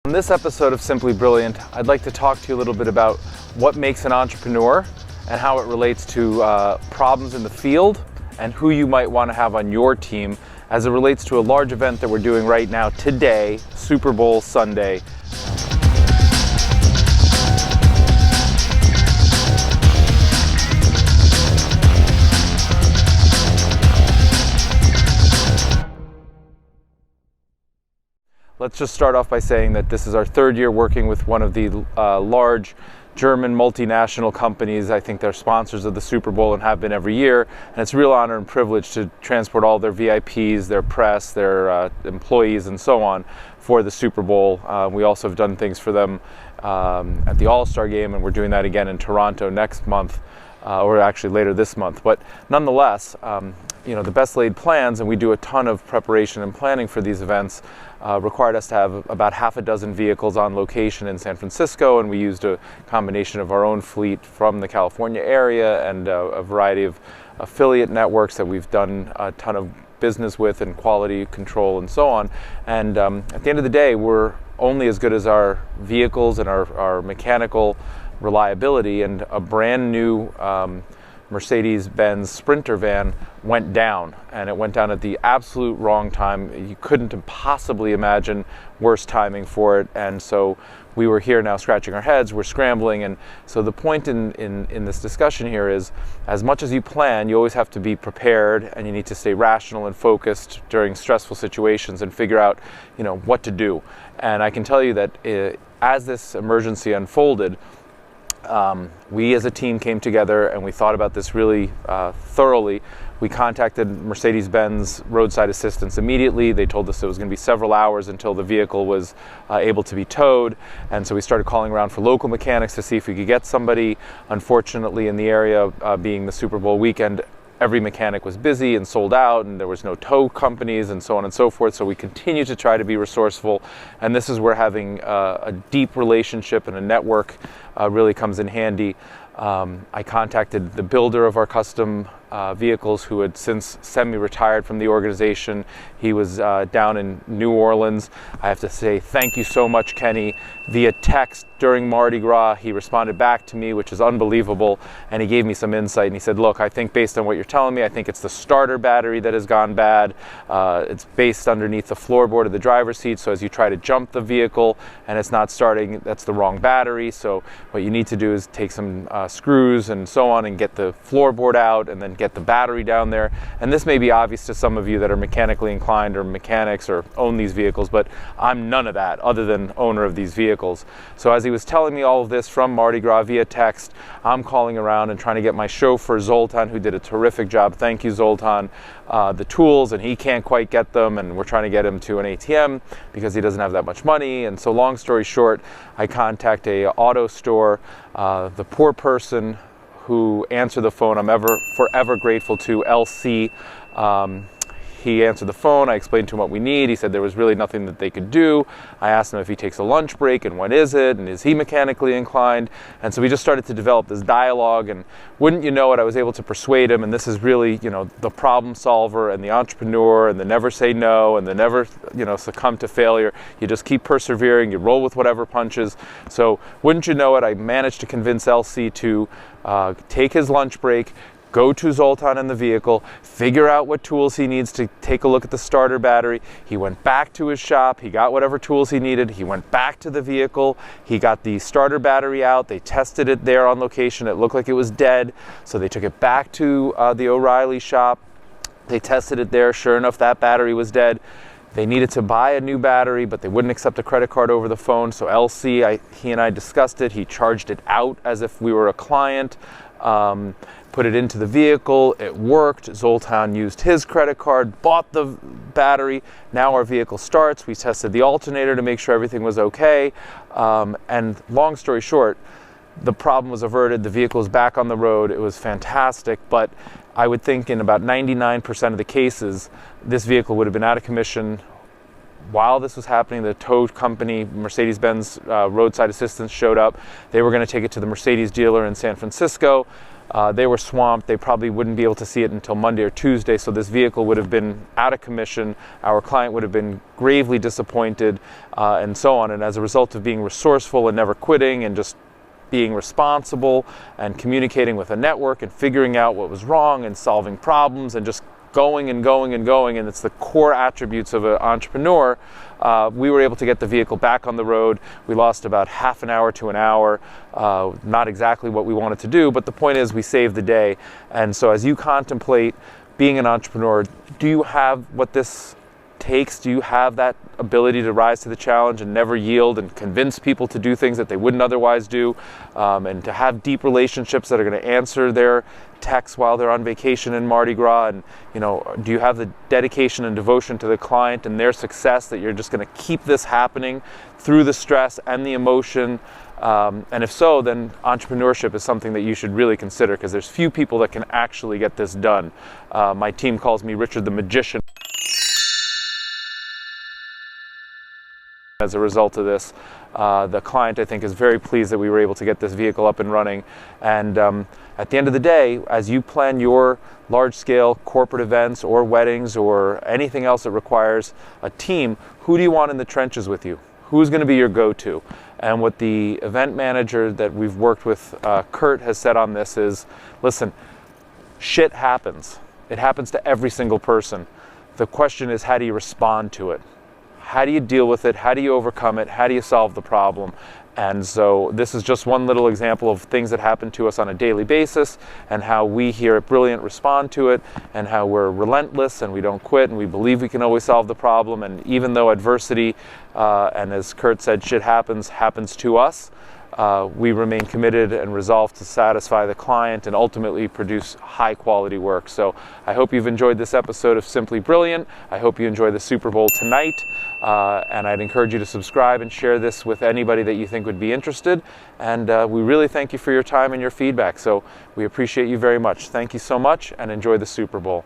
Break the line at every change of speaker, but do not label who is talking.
On this episode of Simply Brilliant, I'd like to talk to you a little bit about what makes an entrepreneur and how it relates to problems in the field and who you might want to have on your team as it relates to a large event that we're doing right now today, Super Bowl Sunday. Let's just start off by saying that this is our third year working with one of the large German multinational companies. I think they're sponsors of the Super Bowl and have been every year. And it's a real honor and privilege to transport all their VIPs, their press, their employees, and so on for the Super Bowl. We also have done things for them at the All-Star Game, and we're doing that again in Toronto next month, or actually later this month. But nonetheless, the best laid plans, and we do a ton of preparation and planning for these events, required us to have about half a dozen vehicles on location in San Francisco, and we used a combination of our own fleet from the California area and a variety of affiliate networks that we've done a ton of business with and quality control and so on. And at the end of the day, we're only as good as our vehicles and our mechanical reliability, and a brand new Mercedes-Benz Sprinter van went down, and it went down at the absolute wrong time. You couldn't possibly imagine worse timing for it, and so we were here now scratching our heads, we're scrambling. And so the point in this discussion here is, as much as you plan, you always have to be prepared, and you need to stay rational and focused during stressful situations and figure out what to do. And I can tell you that as this emergency unfolded, we as a team came together and we thought about this really thoroughly. We contacted Mercedes-Benz roadside assistance immediately. They told us it was going to be several hours until the vehicle was able to be towed. And so we started calling around for local mechanics to see if we could get somebody. Unfortunately, in the area, being the Super Bowl weekend, every mechanic was busy and sold out, and there was no tow companies and so on and so forth. So we continue to try to be resourceful, and this is where having a deep relationship and a network really comes in handy. I contacted the builder of our custom vehicles, who had since semi-retired from the organization. He was down in New Orleans. I have to say thank you so much, Kenny. Via text during Mardi Gras, he responded back to me, which is unbelievable, and he gave me some insight. And he said, look, I think based on what you're telling me, I think it's the starter battery that has gone bad. It's based underneath the floorboard of the driver's seat, so as you try to jump the vehicle and it's not starting, that's the wrong battery. So what you need to do is take some screws and so on and get the floorboard out and then get the battery down there. And this may be obvious to some of you that are mechanically inclined or mechanics or own these vehicles, but I'm none of that other than owner of these vehicles. So as he was telling me all of this from Mardi Gras via text, I'm calling around and trying to get my chauffeur Zoltan, who did a terrific job, thank you Zoltan, the tools, and he can't quite get them, and we're trying to get him to an ATM because he doesn't have that much money. And so long story short, I contact a auto store. The poor person who answered the phone, I'm forever grateful to, LC. He answered the phone. I explained to him what we need. He said there was really nothing that they could do. I asked him if he takes a lunch break and when is it, and is he mechanically inclined. And so we just started to develop this dialogue, and wouldn't you know it, I was able to persuade him. And this is really, the problem solver and the entrepreneur and the never say no and the never, succumb to failure. You just keep persevering. You roll with whatever punches. So wouldn't you know it, I managed to convince LC to take his lunch break, go to Zoltan in the vehicle, figure out what tools he needs to take a look at the starter battery. He went back to his shop, he got whatever tools he needed, he went back to the vehicle, he got the starter battery out, they tested it there on location, it looked like it was dead, so they took it back to the O'Reilly shop, they tested it there, sure enough that battery was dead. They needed to buy a new battery, but they wouldn't accept a credit card over the phone, so LC, he and I discussed it, he charged it out as if we were a client. Put it into the vehicle, it worked. Zoltan used his credit card, bought the battery. Now our vehicle starts. We tested the alternator to make sure everything was okay. And long story short, the problem was averted. The vehicle was back on the road. It was fantastic, but I would think in about 99% of the cases, this vehicle would have been out of commission. While this was happening, the tow company, Mercedes-Benz roadside assistance, showed up. They were going to take it to the Mercedes dealer in San Francisco. They were swamped. They probably wouldn't be able to see it until Monday or Tuesday, so this vehicle would have been out of commission. Our client would have been gravely disappointed, and so on. And as a result of being resourceful and never quitting and just being responsible and communicating with a network and figuring out what was wrong and solving problems and just going and going and going, and it's the core attributes of an entrepreneur, we were able to get the vehicle back on the road. We lost about half an hour to an hour, not exactly what we wanted to do, but the point is we saved the day. And so as you contemplate being an entrepreneur, do you have what this takes? Do you have that ability to rise to the challenge and never yield and convince people to do things that they wouldn't otherwise do, and to have deep relationships that are going to answer their texts while they're on vacation in Mardi Gras? And do you have the dedication and devotion to the client and their success that you're just going to keep this happening through the stress and the emotion? And if so, then entrepreneurship is something that you should really consider, because there's few people that can actually get this done. My team calls me Richard the Magician. As a result of this, the client, I think, is very pleased that we were able to get this vehicle up and running. And at the end of the day, as you plan your large-scale corporate events or weddings or anything else that requires a team, who do you want in the trenches with you? Who's going to be your go-to? And what the event manager that we've worked with, Kurt, has said on this is, listen, shit happens. It happens to every single person. The question is, how do you respond to it? How do you deal with it? How do you overcome it? How do you solve the problem? And so this is just one little example of things that happen to us on a daily basis, and how we here at Brilliant respond to it, and how we're relentless and we don't quit, and we believe we can always solve the problem. And even though adversity, and as Kurt said, shit happens to us, we remain committed and resolved to satisfy the client and ultimately produce high quality work. So I hope you've enjoyed this episode of Simply Brilliant. I hope you enjoy the Super Bowl tonight, and I'd encourage you to subscribe and share this with anybody that you think would be interested. And we really thank you for your time and your feedback. So we appreciate you very much. Thank you so much, and enjoy the Super Bowl.